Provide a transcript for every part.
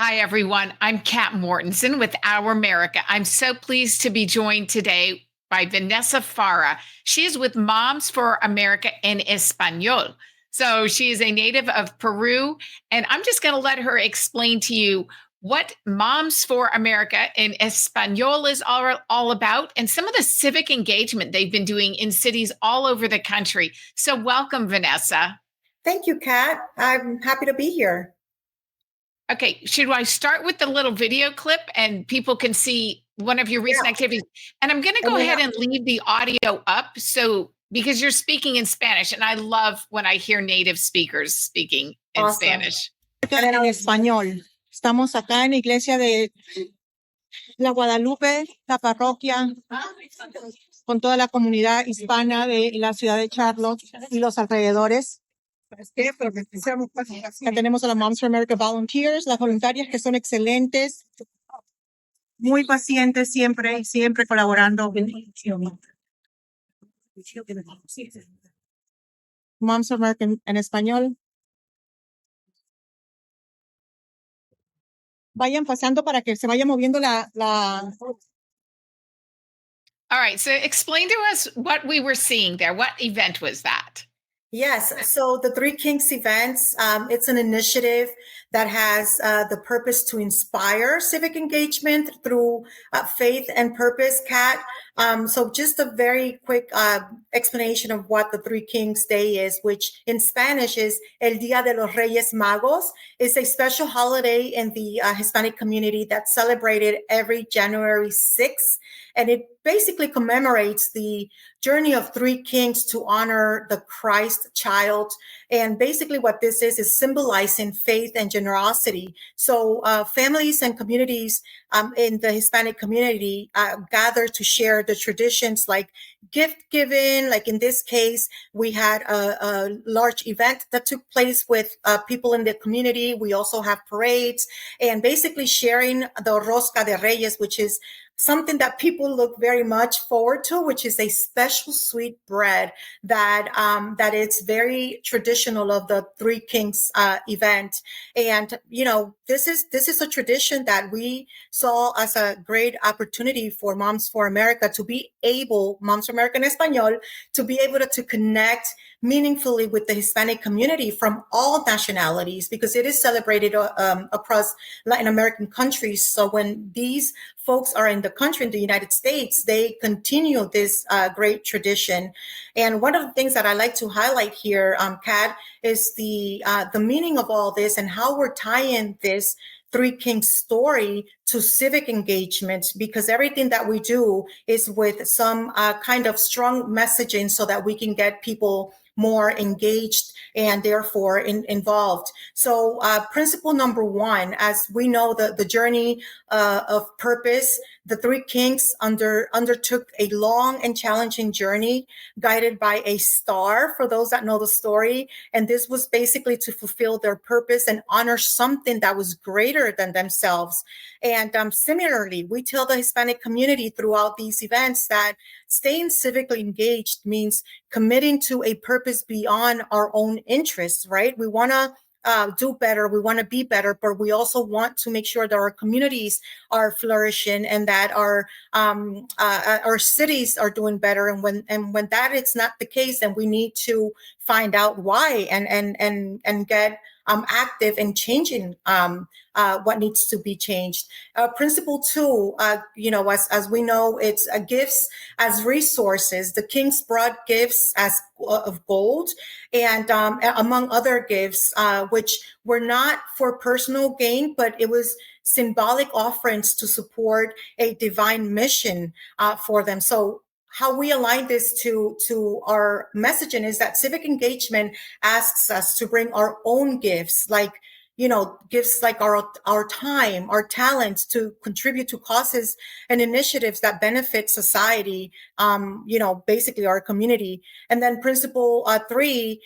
Hi, everyone. I'm Kat Mortensen with Our America. I'm so pleased to be joined today by Vanessa Faura. She is with Moms for America en Español. So she is a native of Peru. And I'm just going to let her explain to you what Moms for America in Español is all about and some of the civic engagement they've been doing in cities all over the country. So welcome, Vanessa. Thank you, Kat. I'm happy to be here. Okay, should I start with the little video clip and people can see one of your recent activities? And I'm going to go ahead and leave the audio up because you're speaking in Spanish, and I love when I hear native speakers speaking in Spanish. En español. Estamos acá en la iglesia de la Guadalupe, la parroquia, con toda la comunidad hispana de la ciudad de Charlotte y los alrededores. Ya tenemos a la Moms for America Volunteers, las voluntarias que son excelentes, muy pacientes siempre colaborando. Moms for America en español. Vayan pasando para que se vaya moviendo la... All right, so explain to us what we were seeing there. What event was that? Yes, so the Three Kings events, it's an initiative that has the purpose to inspire civic engagement through faith and purpose, Kat. So just a very quick explanation of what the Three Kings Day is, which in Spanish is El Día de los Reyes Magos. It's a special holiday in the Hispanic community that's celebrated every January 6th. And it basically commemorates the journey of three kings to honor the Christ child. And basically what this is symbolizing faith and generosity. So families and communities in the Hispanic community gather to share the traditions like gift giving. Like in this case, we had a large event that took place with people in the community. We also have parades and basically sharing the Rosca de Reyes, which is something that people look very much forward to, which is a special sweet bread that is very traditional of the Three Kings event. And this is a tradition that we saw as a great opportunity for Moms for America to be able, Moms for America en Español, to be able to connect meaningfully with the Hispanic community from all nationalities, because it is celebrated across Latin American countries. So when these folks are in the country, in the United States, they continue this great tradition. And one of the things that I like to highlight here, Kat, is the meaning of all this and how we're tying this Three Kings story to civic engagement, because everything that we do is with some kind of strong messaging so that we can get people more engaged and therefore involved. So principle number one, as we know, the journey of purpose, the Three Kings undertook a long and challenging journey guided by a star, for those that know the story. And this was basically to fulfill their purpose and honor something that was greater than themselves. And similarly, we tell the Hispanic community throughout these events that staying civically engaged means committing to a purpose beyond our own interests, right? We want to do better. We want to be better, but we also want to make sure that our communities are flourishing and that our cities are doing better. And when that is not the case, then we need to find out why and get active in changing what needs to be changed. Principle two, as we know, it's gifts as resources. The kings brought gifts of gold and among other gifts, which were not for personal gain, but it was symbolic offerings to support a divine mission for them. So how we align this to our messaging is that civic engagement asks us to bring our own gifts, like gifts like our time, our talents, to contribute to causes and initiatives that benefit society, basically our community. And then principle three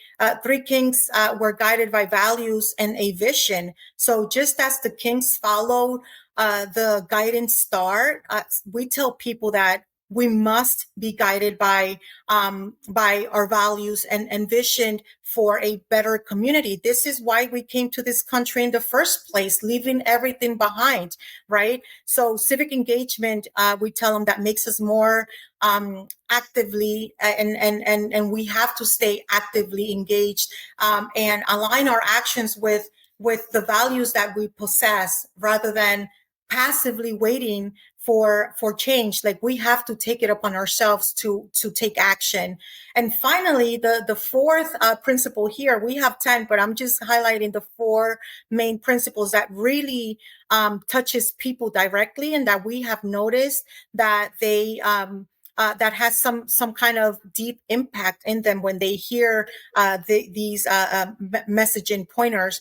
kings were guided by values and a vision. So just as the kings followed the guiding star, we tell people that we must be guided by our values and vision for a better community. This is why we came to this country in the first place, leaving everything behind, right? So civic engagement, we tell them, that makes us more actively, and we have to stay actively engaged and align our actions with the values that we possess, rather than passively waiting for change. Like, we have to take it upon ourselves to take action. And finally, the fourth principle here, we have 10, but I'm just highlighting the 4 main principles that really touches people directly, and that we have noticed that they that has some kind of deep impact in them when they hear these messaging pointers.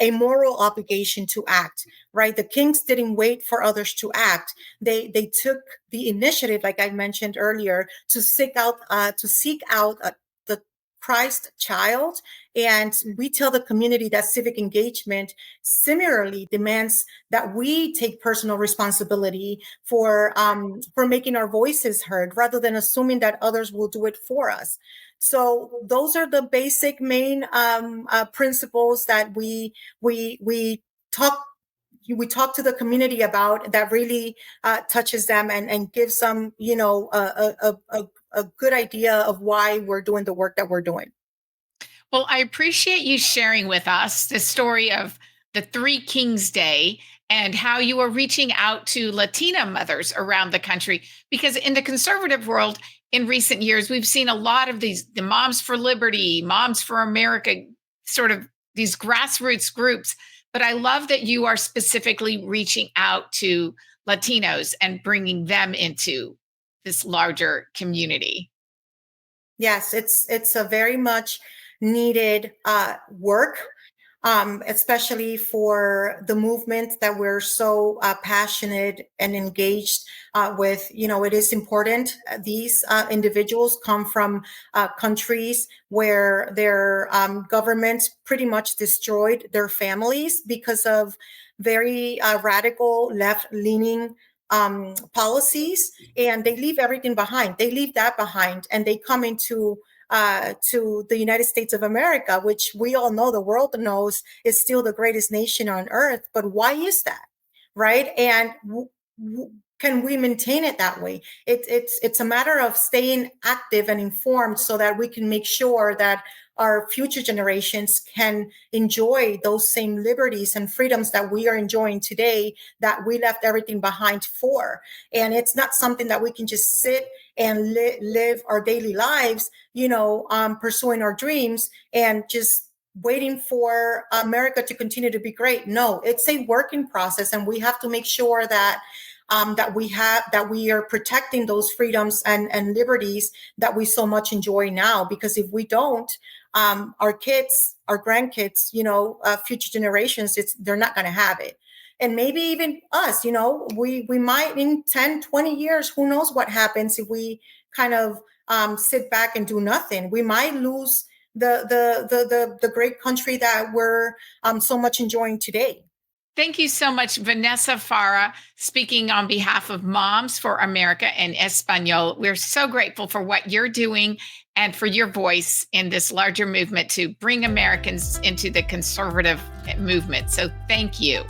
A moral obligation to act, right? The kings didn't wait for others to act. They took the initiative, like I mentioned earlier, to seek out the Christ child. And we tell the community that civic engagement similarly demands that we take personal responsibility for making our voices heard, rather than assuming that others will do it for us. So those are the basic main principles that we talk to the community about, that really touches them and gives them, a good idea of why we're doing the work that we're doing. Well, I appreciate you sharing with us the story of the Three Kings Day and how you are reaching out to Latina mothers around the country. Because in the conservative world, in recent years, we've seen a lot of the Moms for Liberty, Moms for America, sort of these grassroots groups. But I love that you are specifically reaching out to Latinos and bringing them into this larger community. Yes, it's a very much needed work, especially for the movement that we're so passionate and engaged with. It is important. These individuals come from countries where their governments pretty much destroyed their families because of very radical left-leaning policies, and they leave everything behind. They leave that behind, and they come into to the United States of America, which we all know, the world knows, is still the greatest nation on earth. But why is that, right? And can we maintain it that way? It's a matter of staying active and informed, so that we can make sure that our future generations can enjoy those same liberties and freedoms that we are enjoying today, that we left everything behind for. And it's not something that we can just sit and live our daily lives, pursuing our dreams and just waiting for America to continue to be great. No, it's a working process, and we have to make sure that we are protecting those freedoms and liberties that we so much enjoy now. Because if we don't, our kids, our grandkids, future generations, they're not going to have it. And maybe even us, we might, in 10, 20 years, who knows what happens if we kind of sit back and do nothing. We might lose the great country that we're so much enjoying today. Thank you so much, Vanessa Faura, speaking on behalf of Moms for America and Español. We're so grateful for what you're doing and for your voice in this larger movement to bring Americans into the conservative movement. So thank you.